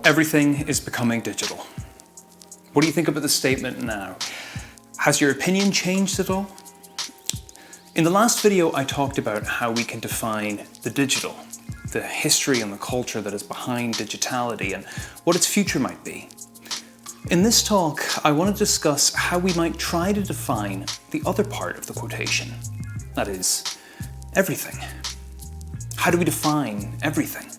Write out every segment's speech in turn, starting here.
Everything is becoming digital. What do you think about the statement now? Has your opinion changed at all? In the last video, I talked about how we can define the digital, the history and the culture that is behind digitality, and what its future might be. In this talk, I want to discuss how we might try to define the other part of the quotation. That is, everything. How do we define everything?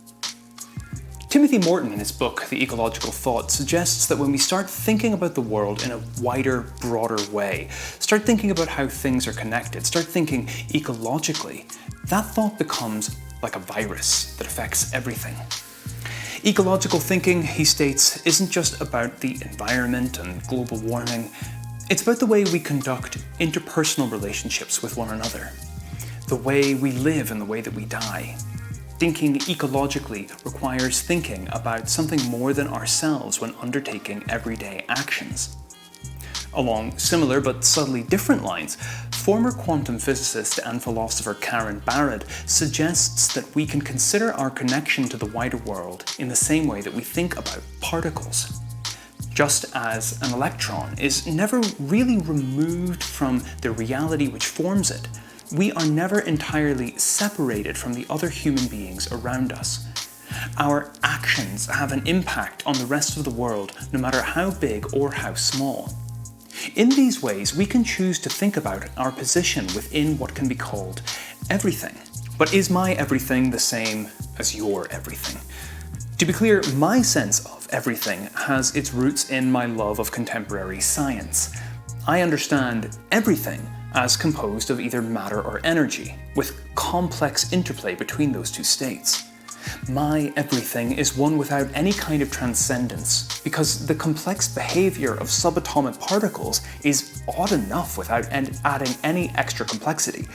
Timothy Morton, in his book, The Ecological Thought, suggests that when we start thinking about the world in a wider, broader way, start thinking about how things are connected, start thinking ecologically, that thought becomes like a virus that affects everything. Ecological thinking, he states, isn't just about the environment and global warming. It's about the way we conduct interpersonal relationships with one another, the way we live and the way that we die. Thinking ecologically requires thinking about something more than ourselves when undertaking everyday actions. Along similar but subtly different lines, former quantum physicist and philosopher Karen Barad suggests that we can consider our connection to the wider world in the same way that we think about particles. Just as an electron is never really removed from the reality which forms it, we are never entirely separated from the other human beings around us. Our actions have an impact on the rest of the world, no matter how big or how small. In these ways, we can choose to think about our position within what can be called everything. But is my everything the same as your everything? To be clear, my sense of everything has its roots in my love of contemporary science. I understand everything as composed of either matter or energy, with complex interplay between those two states. My everything is one without any kind of transcendence, because the complex behavior of subatomic particles is odd enough without adding any extra complexity.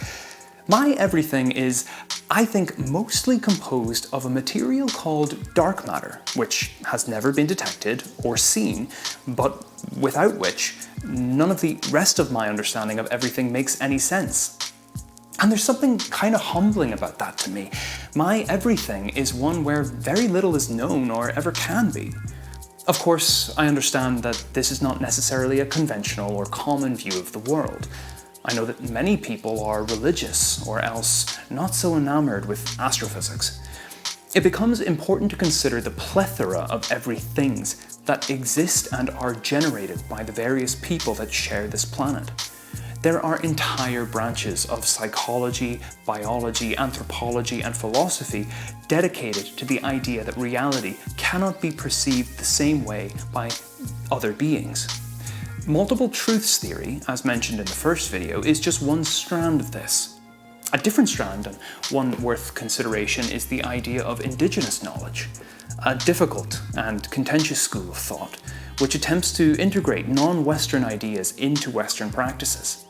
My everything is, I think, mostly composed of a material called dark matter, which has never been detected or seen, but without which none of the rest of my understanding of everything makes any sense. And there's something kind of humbling about that to me. My everything is one where very little is known or ever can be. Of course, I understand that this is not necessarily a conventional or common view of the world. I know that many people are religious or else not so enamored with astrophysics. It becomes important to consider the plethora of everythings that exist and are generated by the various people that share this planet. There are entire branches of psychology, biology, anthropology, and philosophy dedicated to the idea that reality cannot be perceived the same way by other beings. Multiple truths theory, as mentioned in the first video, is just one strand of this. A different strand, and one worth consideration, is the idea of Indigenous knowledge, a difficult and contentious school of thought, which attempts to integrate non-Western ideas into Western practices.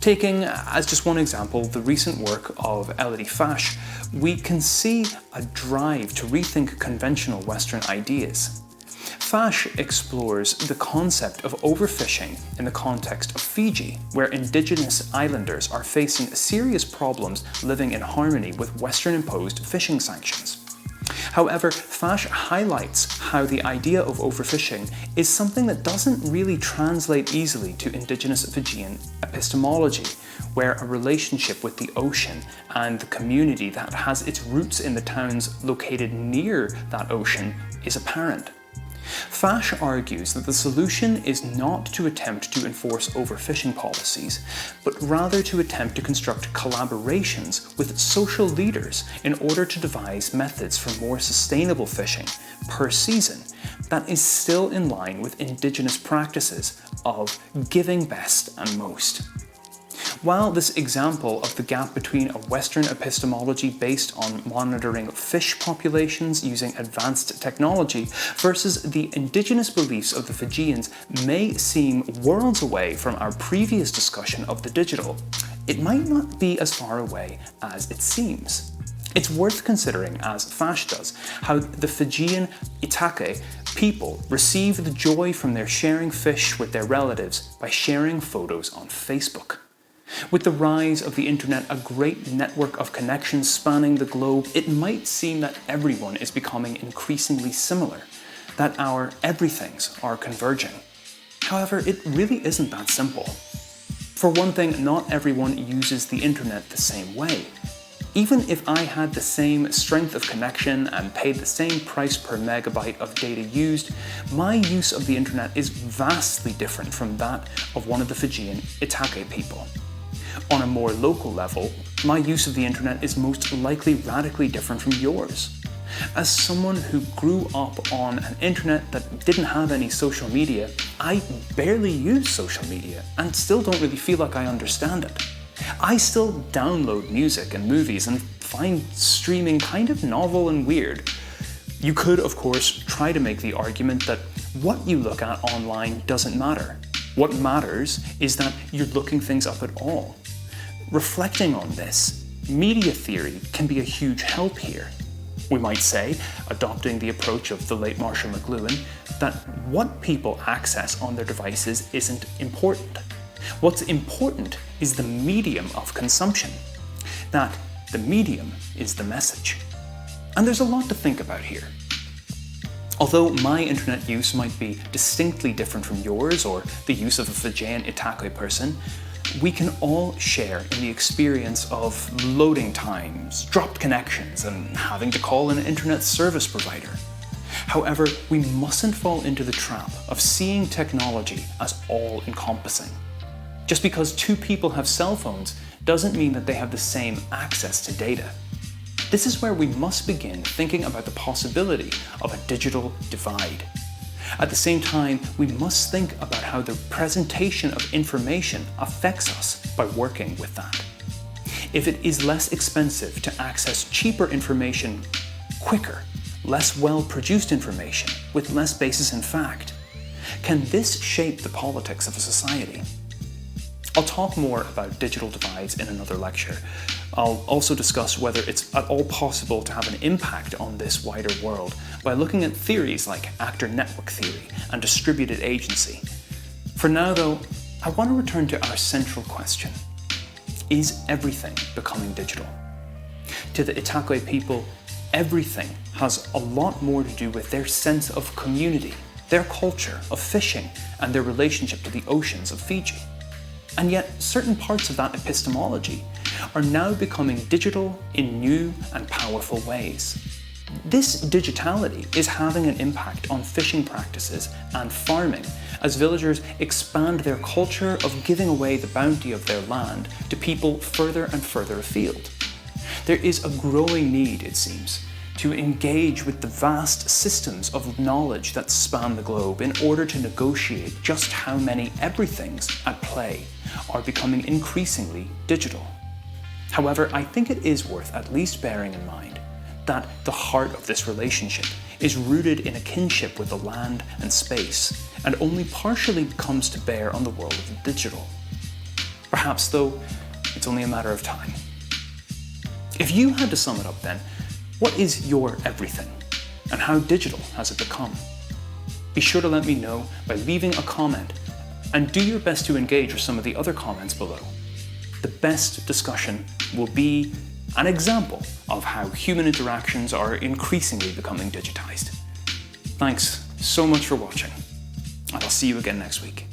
Taking, as just one example, the recent work of Elodie Fash, we can see a drive to rethink conventional Western ideas. Fash explores the concept of overfishing in the context of Fiji, where indigenous islanders are facing serious problems living in harmony with Western-imposed fishing sanctions. However, Fash highlights how the idea of overfishing is something that doesn't really translate easily to indigenous Fijian epistemology, where a relationship with the ocean and the community that has its roots in the towns located near that ocean is apparent. Fash argues that the solution is not to attempt to enforce overfishing policies, but rather to attempt to construct collaborations with social leaders in order to devise methods for more sustainable fishing per season that is still in line with indigenous practices of giving best and most. While this example of the gap between a Western epistemology based on monitoring fish populations using advanced technology versus the indigenous beliefs of the Fijians may seem worlds away from our previous discussion of the digital, it might not be as far away as it seems. It's worth considering, as Fash does, how the Fijian Itake people receive the joy from their sharing fish with their relatives by sharing photos on Facebook. With the rise of the internet, a great network of connections spanning the globe, it might seem that everyone is becoming increasingly similar. that our everythings are converging. However, it really isn't that simple. For one thing, not everyone uses the internet the same way. Even if I had the same strength of connection and paid the same price per megabyte of data used, my use of the internet is vastly different from that of one of the Fijian Interrogate people. On a more local level, my use of the internet is most likely radically different from yours. As someone who grew up on an internet that didn't have any social media, I barely use social media and still don't really feel like I understand it. I still download music and movies and find streaming kind of novel and weird. You could, of course, try to make the argument that what you look at online doesn't matter. What matters is that you're looking things up at all. Reflecting on this, media theory can be a huge help here. We might say, adopting the approach of the late Marshall McLuhan, that what people access on their devices isn't important. What's important is the medium of consumption. That the medium is the message. And there's a lot to think about here. Although my internet use might be distinctly different from yours or the use of a Fijian Itakoi person, we can all share in the experience of loading times, dropped connections, and having to call an internet service provider. However, we mustn't fall into the trap of seeing technology as all-encompassing. Just because two people have cell phones doesn't mean that they have the same access to data. This is where we must begin thinking about the possibility of a digital divide. At the same time, we must think about how the presentation of information affects us by working with that. If it is less expensive to access cheaper information quicker, less well-produced information with less basis in fact, can this shape the politics of a society? I'll talk more about digital divides in another lecture. I'll also discuss whether it's at all possible to have an impact on this wider world by looking at theories like actor network theory and distributed agency. For now though, I want to return to our central question. Is everything becoming digital? To the Itakoi people, everything has a lot more to do with their sense of community, their culture of fishing, and their relationship to the oceans of Fiji. And yet, certain parts of that epistemology are now becoming digital in new and powerful ways. This digitality is having an impact on fishing practices and farming as villagers expand their culture of giving away the bounty of their land to people further and further afield. There is a growing need, it seems, to engage with the vast systems of knowledge that span the globe in order to negotiate just how many everythings at play are becoming increasingly digital. However, I think it is worth at least bearing in mind that the heart of this relationship is rooted in a kinship with the land and space, and only partially comes to bear on the world of the digital. Perhaps, though, it's only a matter of time. If you had to sum it up then, what is your everything, and how digital has it become? Be sure to let me know by leaving a comment, and do your best to engage with some of the other comments below. The best discussion will be an example of how human interactions are increasingly becoming digitized. Thanks so much for watching, and I'll see you again next week.